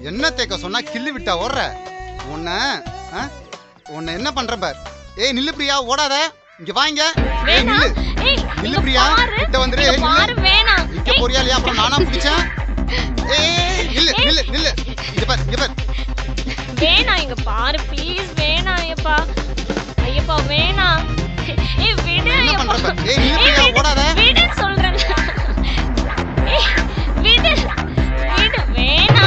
என்ன தேக்க சொன்னா கிள்ளி விட்டா ஓடுற உன்னை என்ன பண்ற பார். ஏய் நில்லு பிரியா, ஓடாத, இங்க வாங்க. ஏய் நில்லு நில்லு பிரியா, கிட்ட வந்துரு. நிக்க போறியா இல்லையா? அப்புறம் நானா பிடிச்சேன். ஏய் நில்லு நில்லு நில்லு, இங்க பார் இங்க பார். வேணா இங்க பாரு ப்ளீஸ். வேணா ஐயப்பா, ஐயப்பா வேணா. ஏய் விடு. என்ன பண்ற பார். ஏய் நில்லு பிரியா, ஓடாத. விடு சொல்றேன். ஏய் விடு விடு, வேணா.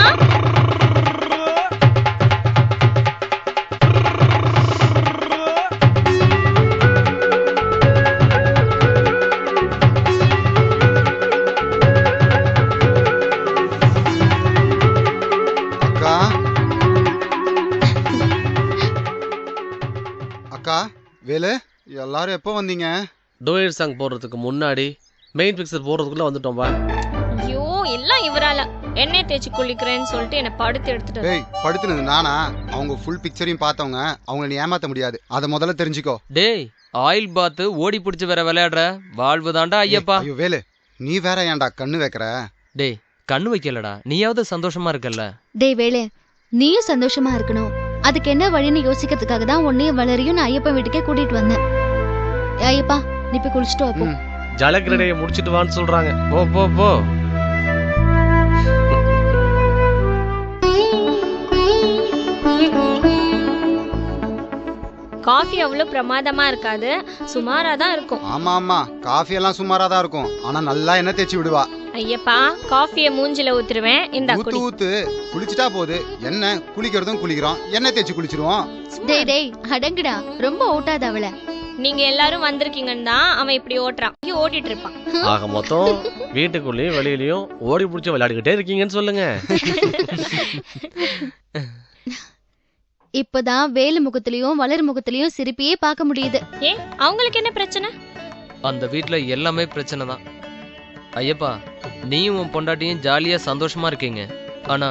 வேலு, எல்லாரும் எப்போ வந்தீங்க? டோயட் சாங் போடுறதுக்கு முன்னாடி மெயின் பிக்சர் போடுறதுக்குள்ள வந்துட்டோம்பா. ஐயோ எல்லாம் இவரால. எண்ணெய் தேய்ச்சி குளிக்கிறேன்னு சொல்லிட்டு என்ன படுத்து எடுத்துட்டு. டேய் படுத்துனது நானா? அவங்க ஃபுல் பிக்சரையும் பார்த்தவங்க, அவங்கள நீ ஏமாத்த முடியாது. அதை முதல்ல தெரிஞ்சுக்கோ. டேய் ஆயில் பாத்து ஓடி பிடிச்சு வேற விளையாடுற வாழ்வு தாண்டா ஐயப்பா. ஐயோ வேலு, நீ வேற ஏன்டா கண்ணு வைக்கிற? டேய் கண்ணு வைக்கலடா, நீயாவது சந்தோஷமா இருக்கல்ல. டேய் வேலு, நீயும் சந்தோஷமா இருக்கணும். அதுக்கு என்ன வழின்னு யோசிக்கிறதுக்காக தான் உன்னையும் வளரையும் நான் ஐயப்பா வீட்டுக்கே கூட்டிட்டு வந்தேன். ஐயப்பா நீ போய் குளிச்சுட்டு வா போ. ஜலக்கிரடைய முடிச்சிட்டு வான்னு சொல்றாங்க. போ போ போ. காஃபி அவ்வளவு பிரமாதமா இருக்காது, சுமாரா தான் இருக்கும். ஆமா ஆமா, காஃபி எல்லாம் சுமாரா தான் இருக்கும். ஆனா நல்லா எண்ணெய் தேய்ச்சி விடுவா. ஐயப்பா காஃபியை மூஞ்சில ஊத்துருவேன். இந்த ஊத்து ஊத்து குளிச்சுட்டா போது. என்ன குளிக்கிறதும் குளிக்கிறோம், எண்ணெய் தேய்ச்சி குளிச்சிருவோம். டேய் டேய் அடங்குடா, ரொம்ப ஓட்டாத அவளை. நீங்க எல்லாரும் வந்திருக்கீங்கன்னு தான் அவன் இப்படி ஓட்டுறான், ஓட்டிட்டு இருப்பான். ஆக மொத்தம் வீட்டுக்குள்ளேயும் வெளியிலயும் ஓடி பிடிச்சி விளையாடிக்கிட்டே இருக்கீங்கன்னு சொல்லுங்க. இப்பதான் வேலு முகத்திலயும் வளர் முகத்திலயும் சிரிப்பையே பார்க்க முடியுது. ஏன் அவங்களுக்கு என்ன பிரச்சனை? அந்த வீட்டுல எல்லாமே பிரச்சனை தான் ஐயப்பா. நீயும் உன் பொண்டாட்டியும் ஜாலியா சந்தோஷமா இருக்கீங்க. ஆனா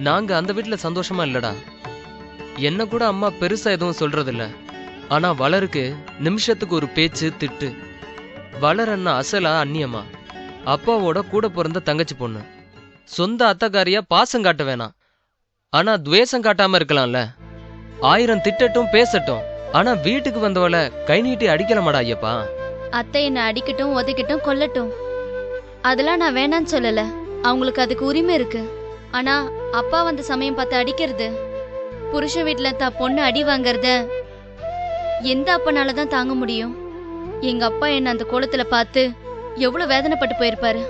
நாங்க அந்த வீட்டுல சந்தோஷமா இல்லடா. என்ன கூட அம்மா பெருசா எதுவும் சொல்றது இல்ல. ஆனா வளருக்கு நிமிஷத்துக்கு ஒரு பேச்சு திட்டு. வளர் அண்ணா அசலா அந்நியமா, அப்பாவோட கூட பிறந்த தங்கச்சி பொண்ணு. சொந்த அத்தக்காரியா பாசம் காட்ட வேணாம், ஆனா துவேஷம் காட்டாம இருக்கலாம்ல. 1000 திட்டட்டும் பேசட்டும், ஆனா வீட்டுக்கு வந்தவளை கை நீட்டி அடிக்கலாமாடா ஐயப்பா. அத்தை என்ன அடிக்கட்டும் உதைக்கட்டும் கொல்லட்டும், அதெல்லாம் நான் வேணான்னு சொல்லல. அவங்களுக்கு அதுக்கு உரிமை இருக்கு. ஆனா அப்பா வந்த சமயம் பார்த்து அடிக்கிறது, புருஷ வீட்டுல தான் பொண்ணு அடி வாங்கறத எந்த அப்பனாலதான் தாங்க முடியும்? எங்க அப்பா என்ன அந்த கோலத்துல பார்த்து எவ்வளவு வேதனைப்பட்டு போயிருப்பாரு.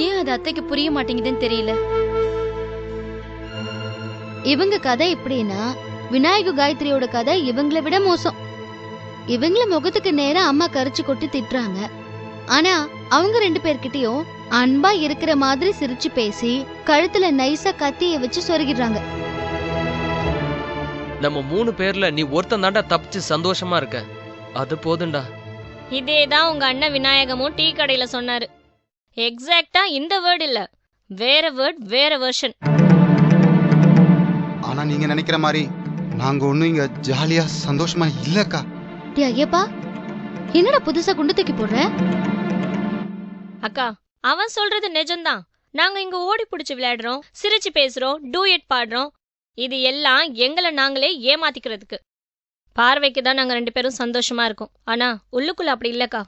ஏன் அது அத்தைக்கு புரிய மாட்டேங்குதுன்னு தெரியல. இவங்க கதை எப்படின்னா, விநாயக காயத்ரியோட கதை இவங்களை விட மோசம். இவங்கள முகத்துக்கு நேரா அம்மா கரிச்சு கொட்டி திட்டுறாங்க. ஆனா அவங்க 2 பேர்கிட்டயும் அன்பா இருக்கிற மாதிரி சிரிச்சு பேசி கழுத்துல நைசா கத்திய வச்சு சொருகிடுறாங்க. நம்ம 3 பேர்ல நீ ஒருத்தன் தாண்டா தப்பிச்சு சந்தோஷமா இருக்க, அது போதுண்டா. இதேதான் உங்க அண்ணன் விநாயகமும் டீ கடையில சொன்னாரு. எக்ஸாக்ட்டா இந்த வேர்ட் இல்ல, வேற வேர்ட், வேற வெர்ஷன். ஆனா நீங்க நினைக்கிற மாதிரி நாங்க ஒண்ணும் இங்க ஜாலியா சந்தோஷமா இல்லக்கா. டேய் ஐயப்பா, என்னடா புதுசா குண்டு தூக்கி போடுற? அக்கா அவன் சொல்றது நிஜம்தான். நாங்க இங்க ஓடி பிடிச்சு விளையாடுறோம், சிரிச்சு பேசுறோம், டூயட் பாடுறோம். இது எல்லாம் எங்களை நாங்களே ஏமாத்திக்கிறதுக்கு. பார்வைக்கு தான் நாங்க 2 பேரும் சந்தோஷமா இருக்கோம், ஆனா உள்ளுக்குள்ள அப்படி இல்லக்கா.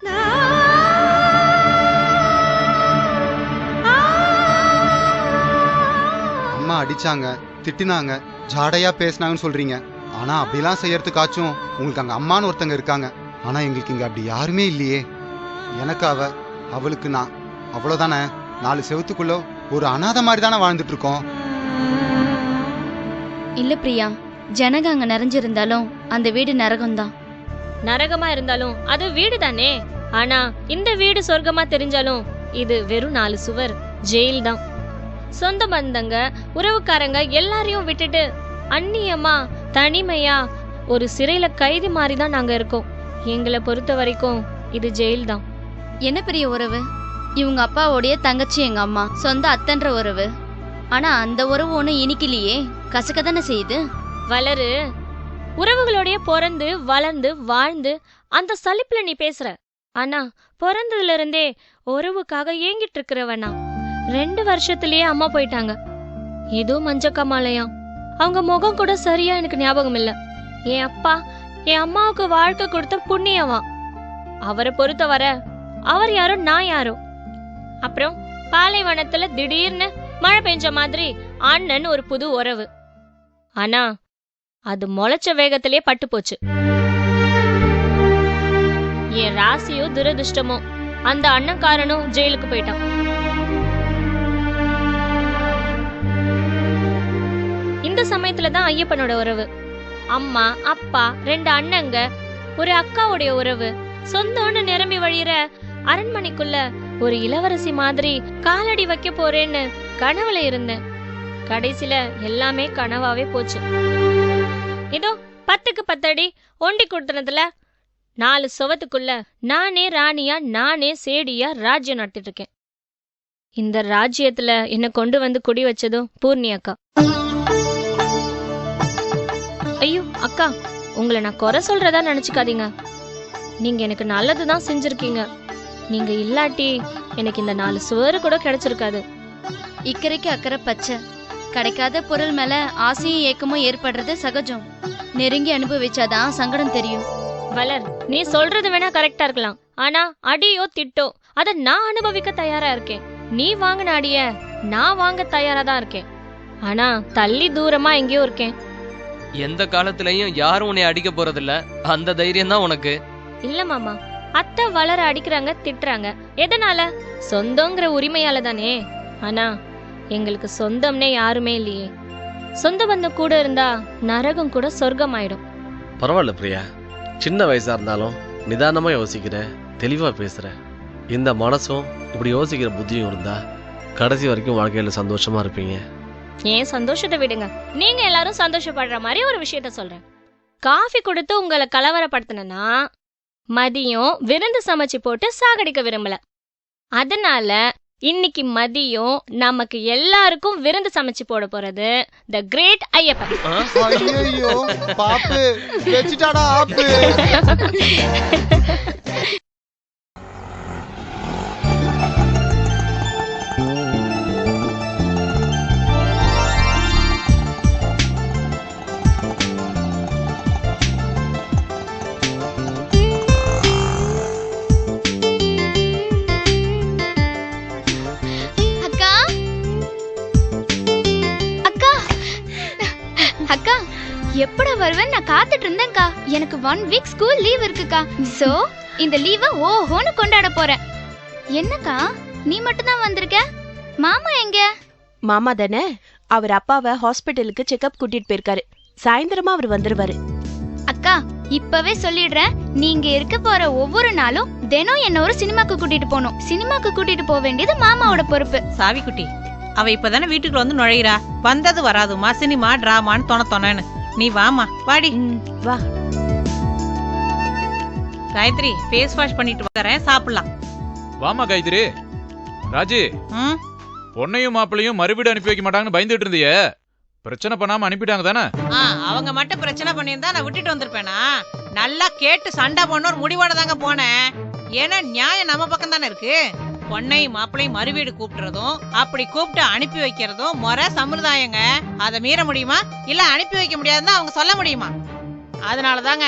அம்மா அடிச்சாங்க, திட்டினாங்க, ஜாடையா பேசினாங்கன்னு சொல்றீங்க. ஆனா அப்படிலாம் செய்யறதுக்காச்சும் உங்களுக்கு அங்க அம்மான்னு ஒருத்தங்க இருக்காங்க. ஆனா எங்களுக்கு இங்க அப்படி யாருமே இல்லையே. எனக்கு அவளுக்கு நான், அவ்வளவுதானே. 4 செவத்துக்குள்ள ஒரு அனாதை மாதிரி தானே வாழ்ந்துட்டு இருக்கோம். இல்ல பிரியா, ஜனங்க அங்க நிறைஞ்சிருந்தாலும் அந்த வீடு நரகம்தான். நரகமா இருந்தாலும் அது வீடு தானே. ஆனா இந்த வீடு சொர்க்கமா தெரிஞ்சாலும் இது வெறும் 4 சுவர், ஜெயில் தான். சொந்த பந்தங்க உறவுக்காரங்க எல்லாரையும் விட்டுட்டு அந்நியமா தனிமையா ஒரு சிறையில கைதி மாதிரி தான் நாங்க இருக்கோம். எங்களை பொறுத்த வரைக்கும் இது ஜெயில் தான். என்ன பெரிய உறவு? இவங்க அப்பாவோடைய தங்கச்சி எங்க அம்மா, சொந்த அத்தன்ற உறவு. ஆனா அந்த உறவு ஒண்ணு இனிக்கலையே, கசக்க தானே செய்யுது. வளரு, உறவுகளோடய பிறந்து வளர்ந்து வாழ்ந்து அந்த சலிப்புல நீ பேசுற. ஆனா பிறந்ததுல இருந்தே உறவுக்காக ஏங்கிட்டு இருக்கிறவனா 2 வருஷத்திலேயே அம்மா போயிட்டாங்க. ஏதோ மஞ்சக்கமாலையாம். அவங்க முகம் கூட சரியா எனக்கு ஞாபகம் இல்ல. என் அப்பா என் அம்மாவுக்கு வாழ்க்கை கொடுத்த புண்ணியவா. அவரை பொறுத்தவரை அவர் யாரோ நான் யாரோ. அப்புறம் பாலைவனத்துல திடீர்னு மழை பெஞ்ச மாதிரி அண்ணன் ஒரு புது உறவு. ஆனா அது முளைச்ச வேகத்திலே பட்டு போச்சு. என் ராசியோ துரதிருஷ்டமோ அந்த அண்ணன்காரனும் ஜெயிலுக்கு போயிட்டான். இந்த சமயத்துலதான் ஐயப்பனோட உறவு. அம்மா அப்பா 2 அண்ணங்க ஒரு அக்காவுடைய உறவு சொந்தம்னு நிரம்பி வழியிற அரண்மனைக்குள்ள ஒரு இளவரசி மாதிரி காலடி வைக்க போறேன்னு கனவுல இருந்தேன். கடைசில எல்லாமே கனவாவே போச்சு. இதோ 10க்கு 10 அடி ஒண்டி கொடுத்தனதுல 4 சுவத்துக்குள்ள நானே ராணியா நானே சேடியா ராஜ்யம் நடத்திட்டு இருக்கேன். இந்த ராஜ்யத்துல என்ன கொண்டு வந்து குடி வச்சதும் பூர்ணி அக்கா. ஐயோ அக்கா, உங்களை நான் குறை சொல்றதா நினைச்சுக்காதீங்க. நீங்க எனக்கு நல்லதுதான் செஞ்சிருக்கீங்க. நீங்க இல்லாட்டி எனக்கு இந்த 4 சுவரு கூட கிடைச்சிருக்காது. இக்கரைக்கு அக்கறை பச்சை. கிடைக்காத பொருள் மேல ஆசையும் ஏக்கமும் ஏற்படுறது சகஜம். நெருங்கி அனுபவிச்சாதான் சங்கடம் தெரியும். வளர், நீ சொல்றது வேணா கரெக்டா இருக்கலாம். ஆனா அடியோ திட்டோ அத நான் அனுபவிக்க தயாரா இருக்கேன். நீ வாங்கின அடிய நான் வாங்க தயாரா தான் இருக்கேன். ஆனா தள்ளி தூரமா எங்கேயோ இருக்கேன். எந்த காலத்திலயும் யாரும் உன்னை அடிக்க போறதில்ல, அந்த தைரியம் தான் உனக்கு. இல்ல மாமா, அத்தை வளர அடிக்கிறாங்க திட்டுறாங்க. எதனால? சொந்தங்கிற உரிமையால தானே. ஆனா எங்களுக்கு சொந்தம்னே யாருமே இல்லையே. சொந்த பந்தம் கூட இருந்தா நரகம் கூட சொர்க்கம் ஆயிடும். பரவாயில்ல பிரியா, சின்ன வயசா இருந்தாலும் நிதானமா யோசிக்கிற, தெளிவா பேசுற. இந்த மனசும் இப்படி யோசிக்கிற புத்தியும் இருந்தா கடைசி வரைக்கும் வாழ்க்கையில சந்தோஷமா இருப்பீங்க. ஏன் சந்தோஷத்தை விடுங்க. நீங்க எல்லாரும் சந்தோஷப்படுற மாதிரி ஒரு விஷயத்த சொல்றேன். காஃபி கொடுத்து உங்களை கலவரப்படுத்தினா மதியம் விருந்து சமைச்சு போட்டு சாகடிக்க விரும்பல. அதனால இன்னைக்கு மதியம் நமக்கு எல்லாருக்கும் விருந்து சமைச்சு போட போறது தி கிரேட் ஐயப்பன். ஐயோ பாப்பு வெச்சிட்டாடா ஆப்பு. எப்பட வருவேன் நான் காத்துட்டு இருந்தேன்க்கா. எனக்கு 1 வீக் ஸ்கூல் லீவ் இருக்குக்கா. சோ இந்த லீவை ஓஹோன்னு கொண்டாட போறேன். என்னக்கா நீ மட்டும் தான் வந்திருக்க? மாமா எங்க? மாமா தானே, அவர் அப்பாவை ஹாஸ்பிட்டலுக்கு செக்அப் கூட்டிட்டு போயிருக்காரு. சாயந்தரமா அவர் வந்துருவாரு. அக்கா இப்பவே சொல்லிடுறேன், நீங்க இருக்க போற ஒவ்வொரு நாளும் தினம் என்ன ஒரு சினிமாக்கு கூட்டிட்டு போகணும். சினிமாக்கு கூட்டிட்டு போக வேண்டியது மாமாவோட பொறுப்பு. சாவிக்குட்டி, அவ இப்பதானே வீட்டுக்குள்ள வந்து நுழையிறா. வந்தது வராதுமா சினிமா டிராமான்னு தொணன்னு. நீ வாமா, வாடி. வா காயத்ரி, ஃபேஸ் வாஷ் பண்ணிட்டு வரேன், சாப்பிடலாம். வாமா காயத்ரி. ராஜி, பொண்ணையும் மாப்பிளையும் மறுபடியும் அனுப்பி வைக்க மாட்டாங்கன்னு பயந்துட்டு இருந்தியே, பிரச்சனை பண்ணாம அனுப்பிட்டாங்க தானே? அவங்க மட்டும் பிரச்சனை பண்ணியிருந்தா நான் விட்டுட்டு வந்திருப்பேனா? நல்லா கேட்டு சண்டை பண்ண ஒரு முடிவோட தாங்க போனேன். ஏன்னா நியாயம் நம்ம பக்கம் தானே இருக்கு. பொண்ணையும் மாப்பிளையும் மறுவீடு கூப்பிடுறதும் அப்படி கூப்பிட்டு அனுப்பி வைக்கிறதும் முறை சம்பிரதாயங்க. அதை மீற முடியுமா? இல்ல அனுப்பி வைக்க முடியாதுன்னு அவங்க சொல்ல முடியுமா? அதனாலதாங்க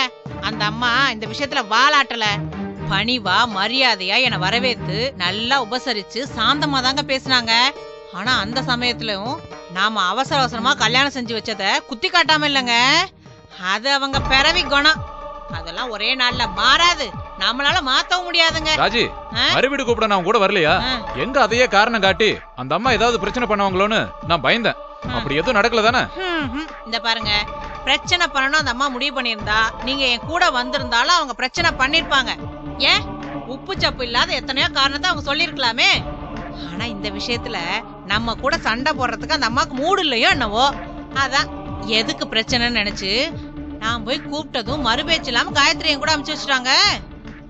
அந்த அம்மா இந்த விஷயத்துல வாலாட்டல. பணிவா மரியாதையா என்னை வரவேற்று நல்லா உபசரிச்சு சாந்தமா தாங்க பேசினாங்க. ஆனா அந்த சமயத்திலும் நாம அவசர அவசரமா கல்யாணம் செஞ்சு வச்சத குத்தி காட்டாம இல்லைங்க. அது அவங்க பிறவி குணம். அதெல்லாம் ஒரே நாள்ல மாறாது, நம்மளால மாத்தவும் முடியாதுங்க. ராஜி, மறுபடி கூப்பிட நான் கூட வரலையா? எங்க அதையே காரணம் காட்டி அந்த அம்மா ஏதாவது பிரச்சனை பண்ணுவாங்களோன்னு நான் பயந்தேன். அப்படி எதுவும் நடக்கல தானே? இந்த பாருங்க, பிரச்சனை பண்ணணும் அந்த அம்மா முடிவு பண்ணியிருந்தா நீங்க என் கூட வந்திருந்தாலும் அவங்க பிரச்சனை பண்ணிருப்பாங்க. ஏன் உப்பு சப்பு இல்லாத எத்தனையோ காரணத்தை அவங்க சொல்லிருக்கலாமே. ஆனா ஆனா இந்த விஷயத்துல நம்ம கூட சண்டை போடுறதுக்கு அந்த அம்மாக்கு மூடு இல்லையோ என்னவோ. அதான் எதுக்கு பிரச்சனைன்னு நினைச்சு நான் போய் கூப்பிட்டதும் மறுபேச்சு இல்லாம காயத்ரியும் கூட அனுப்பிச்சு வச்சுட்டாங்க.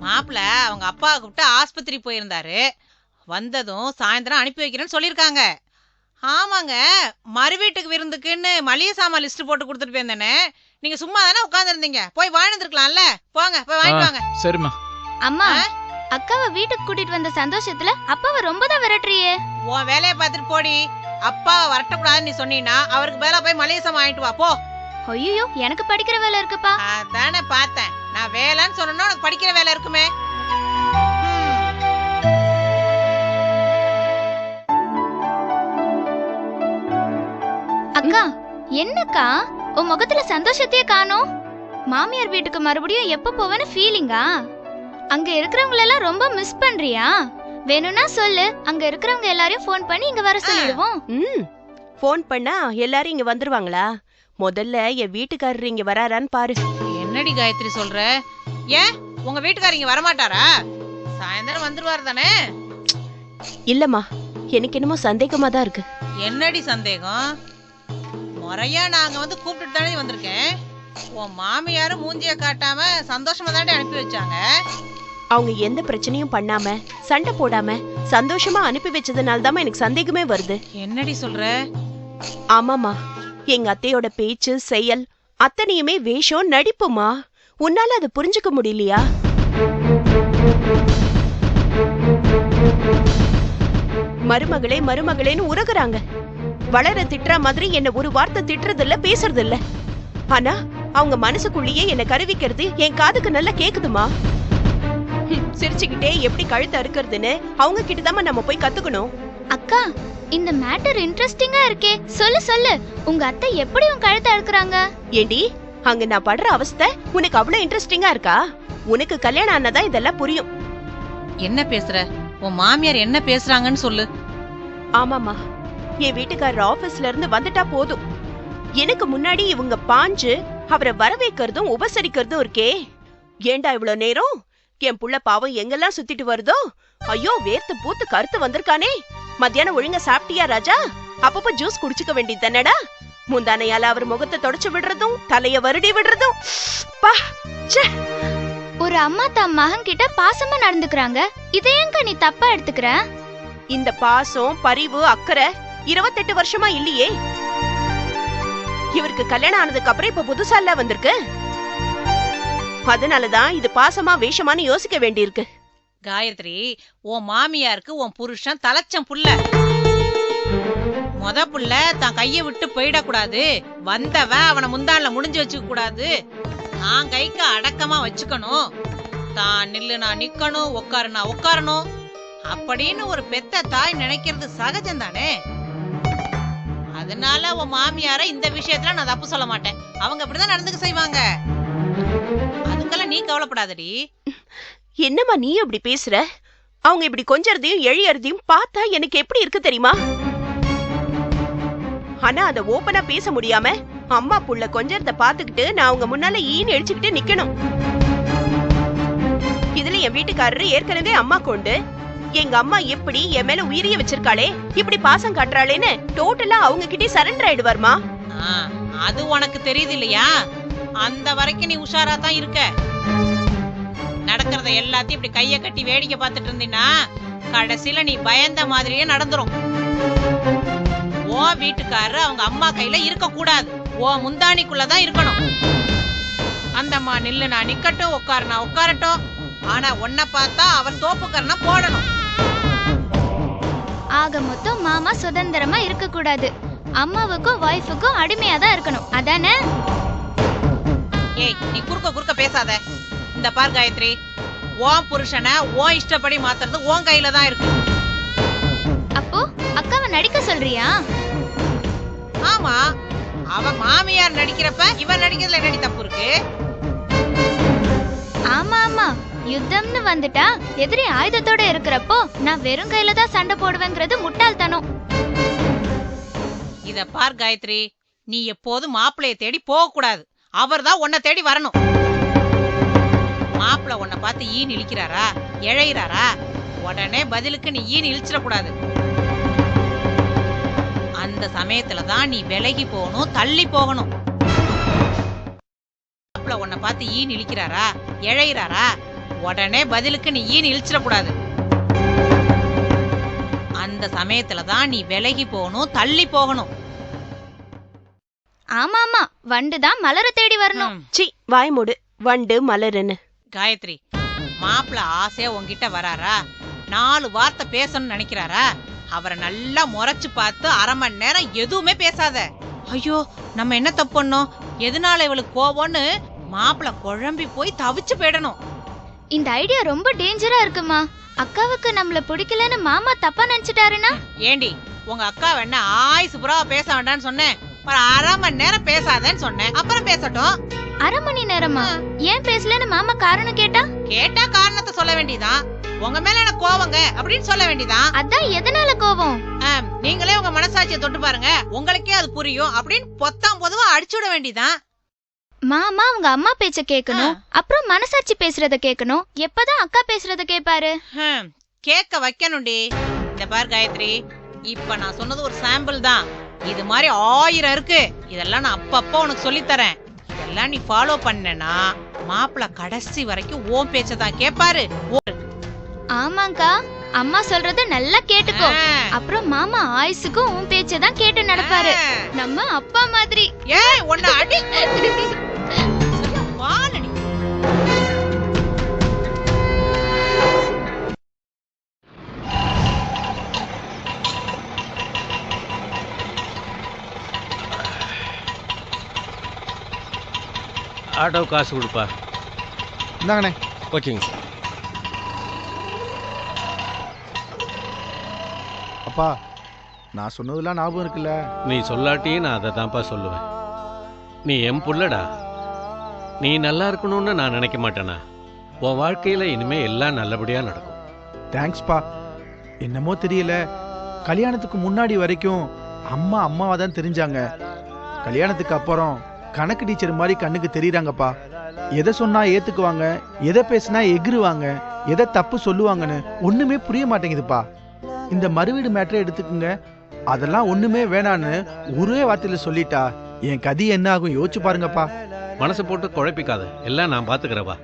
மாப்பிள்ள அவங்க அப்பாவை கூப்பிட்டு ஆஸ்பத்திரி போயிருந்தாரு. வந்ததும் சாயந்தரம் அனுப்பி வைக்கிறேன்னு சொல்லியிருக்காங்க. ஆமாங்க, மறு வீட்டுக்கு விருந்துக்குன்னு மளிகை சாமான் லிஸ்ட் போட்டு கொடுத்துட்டு போயிருந்தேனே. நீங்க சும்மா தானே உட்காந்துருந்தீங்க, போய் வாழ்ந்துருக்கலாம்ல. போங்க போய் வாங்கிட்டு வாங்க. சரிம்மா. அம்மா, அக்காவை வீட்டுக்கு கூட்டிட்டு வந்த சந்தோஷத்துல அப்பாவை ரொம்ப தான் விரட்டுறியே. உன் வேலையை பார்த்துட்டு போடி. அப்பாவை வரட்டக்கூடாதுன்னு நீ சொன்னீங்கன்னா அவருக்கு மேல போய் மளிகை சாமான் வாங்கிட்டு வா போ. ஐயோ, எனக்கு படிக்கிற வேலை இருக்குப்பா. அதானே பார்த்தேன். நான் வேலைன்னு சொன்னா உனக்கு படிக்கிற வேலை இருக்குமே. அக்கா, என்னக்கா உன் முகத்துல சந்தோஷத்தையே காணோம்? மாமியார் வீட்டுக்கு மறுபடியும் எப்ப போவேன்னு ஃபீலிங்கா? அங்க இருக்கிறவங்க எல்லாம் ரொம்ப மிஸ் பண்றியா? வேணும்னா சொல்லு, அங்க இருக்கிறவங்க எல்லாரையும் ஃபோன் பண்ணி இங்க வர சொல்லிடுவோம். ஃபோன் பண்ணா எல்லாரும் இங்க வந்துருவாங்களா? முதல்ல என் வீட்டுக்காரர் இங்க வராரான்னு பாரு. என்னடி காயத்ரி சொல்ற? ஏன் உங்க வீட்டுக்காரர் இங்க வரமாட்டாரா? சாயந்தரம் வந்துருவாரு தானே? இல்லம்மா, எனக்கு என்னமோ சந்தேகமா தான் இருக்கு. என்னடி சந்தேகம்? முறையா நாங்க வந்து கூப்பிட்டு தானே வந்திருக்கேன். உன் மாமியாரும் மூஞ்சிய காட்டாம சந்தோஷமா தானே அனுப்பி வச்சாங்க. அவங்க எந்த பிரச்சனையும் பண்ணாம சண்டை போடாம சந்தோஷமா அனுப்பி வச்சதுனால தான் எனக்கு சந்தேகமே வருது. என்னடி சொல்ற? ஆமாமா, எங்க அத்தையோட பேச்சு செயல் அத்தனையுமே வேஷம் நடிப்புமா. உன்னால அதை புரிஞ்சுக்க முடியலையா? மருமகளே மருமகளேன்னு உருகுறாங்க. வளர திட்டுற மாதிரி என்ன ஒரு வார்த்தை திட்டுறது இல்ல, பேசுறது இல்ல. ஆனா அவங்க மனசுக்குள்ளேயே என்ன கருவிக்கிறது என் காதுக்கு நல்லா கேக்குதுமா. சிரிச்சுக்கிட்டே எப்படி கழுத்து அறுக்கிறதுன்னு அவங்க கிட்டதான் நம்ம போய் கத்துக்கணும். அக்கா, இந்த மேட்டர் இன்ட்ரெஸ்டிங்கா இருக்கே. சொல்லு சொல்லு, உங்க அத்தை எப்படி உன் கழுத்தை அறுக்குறாங்க? ஏண்டி, அங்க நான் படுற அவஸ்தை உனக்கு அவ்வளவு இன்ட்ரெஸ்டிங்கா இருக்கா? உனக்கு கல்யாணம் ஆனதான் இதெல்லாம் புரியும். என்ன பேசுற? உன் மாமியார் என்ன பேசுறாங்கன்னு சொல்லு. ஆமாமா, என் வீட்டுக்காரர் ஆபீஸ்ல இருந்து வந்துட்டா போதும், எனக்கு முன்னாடி இவங்க பாஞ்சு அவரை வரவேற்கிறதும் உபசரிக்கிறதும் இருக்கே. ஏண்டா இவ்வளவு நேரம்? என் புள்ள பாவம் எங்கெல்லாம் சுத்திட்டு வருதோ. ஐயோ, வேர்த்து பூத்து கருத்து வந்திருக்கானே. மத்தியானம் ஒழுங்கா சாப்பிட்டியா ராஜா? அப்பப்ப ஜூஸ் குடிச்சுக்க வேண்டியது தானடா. முந்தானையால அவர் முகத்தை தொடச்சு விடுறதும் தலைய வருடி விடுறதும். ஒரு அம்மா தம் மகன் கிட்ட பாசமா நடந்துக்கிறாங்க, இதையங்க நீ தப்பா எடுத்துக்கிற? இந்த பாசம் பரிவு அக்கறை 28 வருஷமா இல்லையே. இவருக்கு கல்யாணம் ஆனதுக்கு அப்புறம் இப்ப புதுசா எல்லாம் வந்திருக்கு. அதனாலதான் இது பாசமா வேஷமானு யோசிக்க வேண்டியிருக்கு. காயத்ரி, உன் மாமியாருக்கு உன் புருஷன் தலைச்சம் புள்ள. முத புள்ள தான் கைய விட்டு போயிடக்கூடாது, வந்தவன் அவனை முந்தான்ல முடிஞ்சு வச்சுக்க கூடாது, நான் கைக்கு அடக்கமா வச்சுக்கணும், தான் நில்லு நான் நிக்கணும், உட்காரு நான் உட்காரணும் அப்படின்னு ஒரு பெத்த தாய் நினைக்கிறது சகஜம் தானே. அதனால உன் மாமியார இந்த விஷயத்துல நான் தப்பு சொல்ல மாட்டேன். அவங்க அப்படிதான் நடந்துக்க செய்வாங்க. அதுக்கெல்லாம் நீ கவலைப்படாதடி. என்னம்மா நீ அப்படி பேசுற? அவங்க இப்படி கொஞ்சறதையும் எழியறதையும் பார்த்தா எனக்கு எப்படி இருக்கு தெரியுமா? ஆனா அத ஓபனா பேச முடியாம அம்மா புள்ள கொஞ்சறத பாத்துக்கிட்டு நான் அவங்க முன்னால ஈன்னு எழுச்சிக்கிட்டு நிக்கணும். இதுல என் வீட்டுக்காரரு ஏற்கனவே அம்மா கொண்டு எங்க அம்மா எப்படி என் மேல உயிரிய வச்சிருக்காளே, இப்படி பாசம் காட்டுறாளேன்னு டோட்டலா அவங்க கிட்டே சரண்டர் ஆயிடுவார்மா. அது உனக்கு தெரியுது இல்லையா? அந்த வரைக்கும் நீ உஷாரா தான் இருக்க. நடக்கிறத எல்லாத்தையும் இப்படி கைய கட்டி வேடிக்கை பார்த்துட்டு இருந்தீன்னா கடைசியில நீ பயந்த மாதிரியே நடந்துரும். ஓ வீட்டுக்காரரு அவங்க அம்மா கையில இருக்க கூடாது, ஓ முந்தானிக்குள்ளதான் இருக்கணும். அந்த அம்மா நில்லு நான் நிக்கட்டும், உட்காரு நான் உட்காரட்டும், ஆனா உன்னை பார்த்தா அவர் தோப்புக்கரண போடணும். ஆக மொத்தம் மாமா சுதந்திரமா இருக்க கூடாது, அம்மாவுக்கும் வைஃபுக்கும் அடிமையா தான் இருக்கணும், அதானே? ஏய், நீ குறுக்க பேசாத. இந்த பார் காயத்ரி, உன் புருஷனை உன் இஷ்டப்படி மாத்துறது உன் கையில தான் இருக்கு. அப்போ அக்காவை நடிக்க சொல்றியா? ஆமா, அவ மாமியார் நடிக்கிறப்ப இவன் நடிக்கிறதுல என்னடி தப்பு இருக்கு? ஆமா ஆமா, யுத்தம்னு வந்துட்டா எதிரி ஆயுதத்தோட இருக்கிறப்போ நான் வெறும் கையில தான் சண்டை போடுவேங்கிறது முட்டாள்தனம். இத பார் காயத்ரி, நீ எப்போதும் மாப்பிளைய தேடி போக கூடாது, அவர் தான் உன்னை தேடி வரணும். மாப்பிள்ள உன்னை பார்த்து ஈன்னு இழிக்கிறாரா, இழையிறாரா, உடனே பதிலுக்கு நீ ஈன்னு இழிச்சிடக்கூடாது. அந்த சமயத்துல தான் நீ விலகி போகணும், தள்ளி போகணும். உன்னை பார்த்து ஈன் இழிக்கிறாரா, இழையிறாரா, உடனே பதிலுக்கு நீ ஈன் இழிச்சிடக்கூடாது. அந்த சமயத்துல தான் நீ விலகி போகணும், தள்ளி போகணும். ஆமா ஆமா, வண்டு தான் மலர தேடி வரணும். சி வாய் மூடு, வண்டு மலருன்னு. காயத்ரி, மாப்பிள்ள ஆசையா உன்கிட்ட வராரா, 4 வார்த்தை பேசணும்னு நினைக்கிறாரா, அவரை நல்லா முறைச்சு பார்த்து அரை மணி நேரம் எதுவுமே பேசாத. ஐயோ நம்ம என்ன தப்பு பண்ணோம், எதனால இவளுக்கு கோவம்னு மாப்பிள்ள குழம்பி போய் தவிச்சு போயிடணும். இந்த ஐடியா ரொம்ப டேஞ்சரா இருக்குமா. அக்காவுக்கு நம்மள பிடிக்கலன்னு மாமா தப்பா நினைச்சிட்டாருன்னா? ஏண்டி உங்க அக்கா என்ன ஆயுசு புறாவா பேச வேண்டான்னு சொன்னேன், அரை மணி நேரம் பேசாதேன்னு சொன்னேன், அப்புறம் பேசட்டும். அரை மணி நேரமா? ஏன் பேசலன்னு மாமா காரணம் கேட்டா காரணத்தை சொல்ல வேண்டியதான். உங்க மேல எனக்கு கோவங்க அப்படின்னு சொல்ல வேண்டியதான். அதான் எதனால கோவம்? நீங்களே உங்க மனசாட்சியை தொட்டு பாருங்க, உங்களுக்கே அது புரியும் அப்படின்னு பொத்தாம் பொதுவா அடிச்சு விட வேண்டியதான். மாமா உங்க அம்மா பேச்ச கேட்கணும், அப்புறம் மனசாட்சி பேசுறத கேட்கணும். எப்பதான் அக்கா பேசுறத கேட்பாரு? கேட்க வைக்கணும்டி. இந்த பாரு காயத்ரி, இப்ப நான் சொன்னது ஒரு சாம்பிள் தான். இது மாதிரி 1000 இருக்கு. இதெல்லாம் நான் அப்பப்ப உனக்கு சொல்லித்தரேன். இதெல்லாம் நீ ஃபாலோ பண்ணனா மாப்பிள்ள கடைசி வரைக்கும் ஓம் பேச்சதான் கேட்பாரு. ஆமாங்கா, அம்மா சொல்றத நல்லா கேட்டுக்கோ. அப்புறம் மாமா ஆயுசுக்கும் உன் பேச்சதான் கேட்டு நடப்பாரு. நம்ம அப்பா மாதிரி. ஏய் ஒண்ணு அடி வாலடி. ஆட்டோ காசு கொடுப்பா. இந்தாங்கண்ணே. ஓகேங்க சார். அப்பா, நான் சொன்னதெல்லாம் ஞாபகம் இருக்குல்ல? நீ சொல்லாட்டியும் நான் அதை தான்ப்பா சொல்லுவேன். நீ என் புள்ளடா. நீ நல்லா இருக்கணும்னு நான் நினைக்க மாட்டேனா? உன் வாழ்க்கையில் இனிமே எல்லாம் நல்லபடியாக நடக்கும். தேங்க்ஸ்ப்பா. என்னமோ தெரியல, கல்யாணத்துக்கு முன்னாடி வரைக்கும் அம்மா அம்மாவா தான் தெரிஞ்சாங்க. கல்யாணத்துக்கு அப்புறம் கணக்கு டீச்சர் மாதிரி கண்ணுக்கு தெரியுறாங்கப்பா. எதை சொன்னா ஏத்துக்குவாங்க, எதை பேசினா எகிருவாங்க, எதை தப்பு சொல்லுவாங்கன்னு ஒண்ணுமே புரிய மாட்டேங்குதுப்பா. இந்த மறுவீடு மேட்டரை எடுத்துக்குங்க, அதெல்லாம் ஒண்ணுமே வேணான்னு ஒரே வார்த்தையில சொல்லிட்டா என் கதி என்ன ஆகும் யோசிச்சு பாருங்கப்பா. மனசை போட்டு குழப்பிக்காத, எல்லாம் நான் பாத்துக்கிறவா.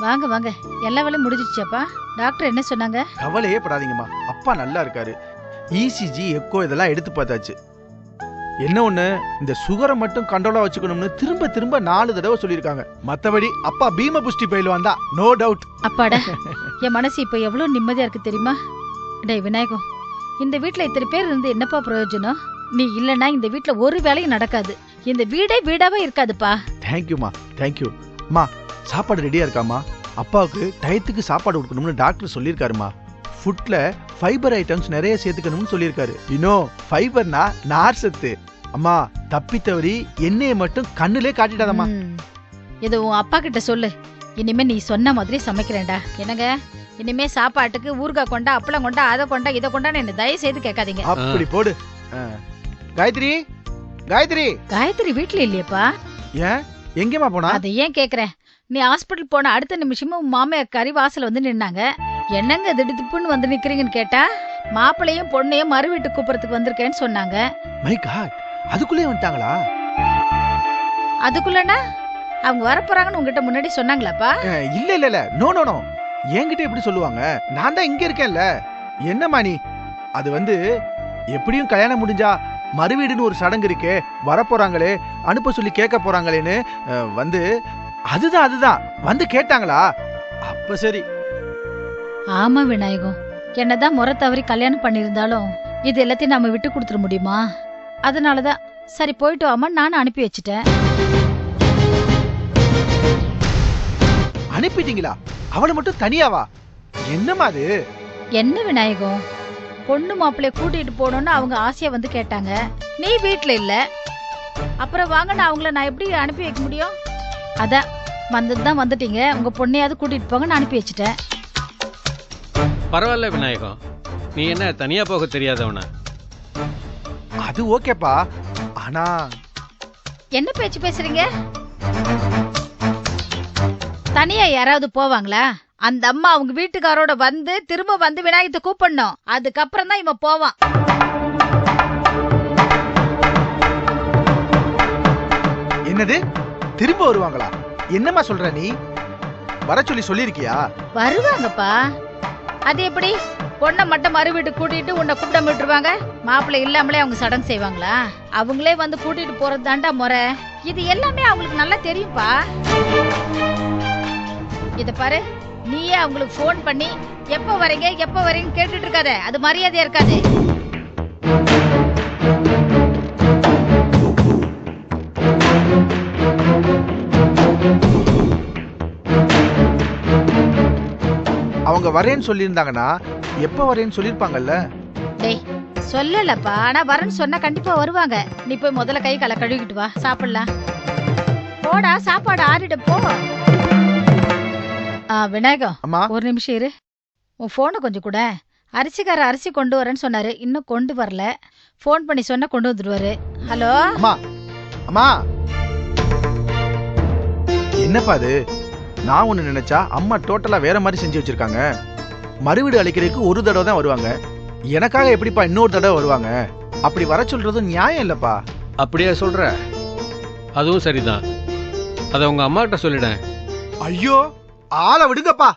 வாங்க வாங்க, எல்லா வேலையும் முடிஞ்சிடுச்சாப்பா? டாக்டர் என்ன சொன்னாங்க? கவலையே படாதீங்கம்மா, அப்பா நல்லா இருக்காரு. இசிஜி எக்கோ இதெல்லாம் எடுத்து பார்த்தாச்சு. என்ன ஒண்ணு, இந்த சுகரை மட்டும் கண்ட்ரோலா வச்சுக்கணும்னு திரும்ப திரும்ப 4 தடவை சொல்லியிருக்காங்க. மத்தபடி அப்பா பீம புஷ்டி பயிலுவான் தான், நோ டவுட். அப்பாடா, என் மனசு இப்ப எவ்வளவு நிம்மதியா இருக்கு தெரியுமா? டேய் விநாயகம், இந்த வீட்டுல இத்தனை பேர் இருந்து என்னப்பா பிரயோஜனம்? நீ இல்லன்னா இந்த வீட்டுல ஒரு வேலையும் நடக்காது. இந்த வீடே வீடாவே இருக்காதுப்பா. தேங்க்யூமா, தேங்க்யூ. அம்மா, சாப்பாடு ரெடியா இருக்காமா? அப்பாவுக்கு டயத்துக்கு சாப்பாடு கொடுக்கணும்னு டாக்டர் சொல்லியிருக்காருமா. ஃபுட்ல ஃபைபர் ஐட்டம்ஸ் நிறைய சேர்த்துக்கணும்னு சொல்லியிருக்காரு. இன்னும் ஃபைபர்னா நார் சத்து. அம்மா, தப்பி தவறி எண்ணெயை மட்டும் கண்ணுலே காட்டிட்டாதம்மா. இது உன் அப்பா கிட்ட சொல்லு, இனிமே நீ சொன்ன மாதிரி சமைக்கிறேன்டா. என்னங்க, இனிமே சாப்பாட்டுக்கு ஊறுகாய் கொண்டா, அப்பளம் கொண்டா, அதை கொண்டா, இதை கொண்டான்னு என்ன தயவு செய்து கேட்காதீங்க. அப்படி போடு. காயத்ரி, காயத்ரி. காயத்ரி வீட்டுல இல்லையப்பா. ஏன், எங்கேமா போனா? அதை ஏன் கேக்குறேன்? நீ ஹாஸ்பிட்டல் போன அடுத்த நிமிஷமும் உன் மாமியார் கறி வாசல் வந்து நின்னாங்க. என்னங்க திடுப்புன்னு வந்து நிக்கிறீங்கன்னு கேட்டா, மாப்பிள்ளையும் பொண்ணையும் மறு வீட்டுக்கு கூப்பிடறதுக்கு வந்திருக்கேன்னு சொன்னாங்க. மை காட், அதுக்குள்ளே வந்துட்டாங்களா? அதுக்குள்ளனா அவங்க வரப்போறாங்கன்னு உங்ககிட்ட முன்னாடி சொன்னாங்களாப்பா? இல்ல இல்ல இல்ல, நோ நோ நோ. என்கிட்ட எப்படி சொல்லுவாங்க? நான் தான் இங்க இருக்கேன்ல. என்னம்மா நீ? அது வந்து எப்படியும் கல்யாணம் முடிஞ்சா மறுவீடுன்னு ஒரு சடங்கு இருக்கே, வரப்போறாங்களே, அனுப்ப சொல்லி கேட்க போறாங்களேன்னு வந்து அதுதான் வந்து கேட்டாங்களா? அப்ப சரி. ஆமா விநாயகம், என்னதான் முறை தவறி கல்யாணம் பண்ணிருந்தாலும் இது எல்லாத்தையும் நாம விட்டு கொடுத்துட முடியுமா? அதனாலதான் சரி போயிட்டு வாமா நானும் அனுப்பி வச்சுட்டேன். அனுப்பிட்டீங்களா? அவளை மட்டும் தனியாவா? என்னமா அது? என்ன விநாயகம், பொண்ணு மாப்பிள்ளைய கூட்டிட்டு போகணும்னு அவங்க ஆசையா வந்து கேட்டாங்க. நீ வீட்டுல இல்ல, அப்புறம் வாங்கன்னு அவங்கள நான் எப்படி அனுப்பி வைக்க முடியும்? அதான் வந்ததுதான் வந்துட்டீங்க, உங்க பொண்ணையாவது கூட்டிட்டு போங்கன்னு அனுப்பி வச்சுட்டேன். பரவாயில்ல விநாயகம், நீ என்ன தனியா போக தெரியாதவனா? அது ஓகேப்பா, ஆனா என்ன பேச்சு பேசுறீங்க? தனியா யாராவது போவாங்களா? அந்த அம்மா அவங்க வீட்டுக்காரோட வந்து திரும்ப வந்து விநாயகத்தை கூப்பிடணும். அதுக்கப்புறம் தான் இவன் போவான். என்னது திரும்ப வருவாங்களா? என்னம்மா சொல்ற நீ? வர சொல்லிருக்கியா? வருவாங்கப்பா. அது எப்படி? பொண்ணை மட்டும் மறு வீட்டுக்கு கூட்டிட்டு உன்னை கூப்பிடாம விட்டுருவாங்க? மாப்பிள்ளை இல்லாமலே அவங்க சடங்கு செய்வாங்களா? அவங்களே வந்து கூட்டிட்டு போறது தாண்டா முறை. இது எல்லாமே அவங்களுக்கு நல்லா தெரியும்பா. இத பாரு, நீயே அவங்களுக்கு போன் பண்ணி எப்ப வரீங்கன்னு கேட்டுட்டு இருக்காத. அது மரியாதையா இருக்காது. அவங்க வரேன்னு சொல்லியிருந்தாங்கன்னா எப்ப வரேன்னு சொல்லிருப்பாங்கல்ல. டேய் சொல்லலப்பா, ஆனா வரேன்னு சொன்னா கண்டிப்பா வருவாங்க. நீ போய் முதல்ல கை காலை கழுவிக்கிட்டு வா, சாப்பிடலாம். போடா, சாப்பாடு ஆறிட போ. விநாயகம், ஒரு நிமிஷம் இரு. உன் போனை கொஞ்சம் கூட. அரிசிக்கார அரிசி கொண்டு வரேன்னு சொன்னாரு, இன்னும் கொண்டு வரல. போன் பண்ணி சொன்னா கொண்டு வந்துடுவாரு. ஹலோ அம்மா, என்னப்பா அது? நான் ஒண்ணு நினைச்சா அம்மா டோட்டலா வேற மாதிரி செஞ்சு வச்சிருக்காங்க. மறுவீடு அழைக்கிறதுக்கு ஒரு தடவை தான் வருவாங்க. எனக்காக எப்படிப்பா இன்னொரு தடவை வருவாங்க? அப்படி வர சொல்றதும் நியாயம் இல்லப்பா. அப்படியே சொல்ற? அதுவும் சரிதான். அதை உங்க அம்மா கிட்ட சொல்லிட்டேன். ஐயோ, ஆளை விடுங்கப்பா.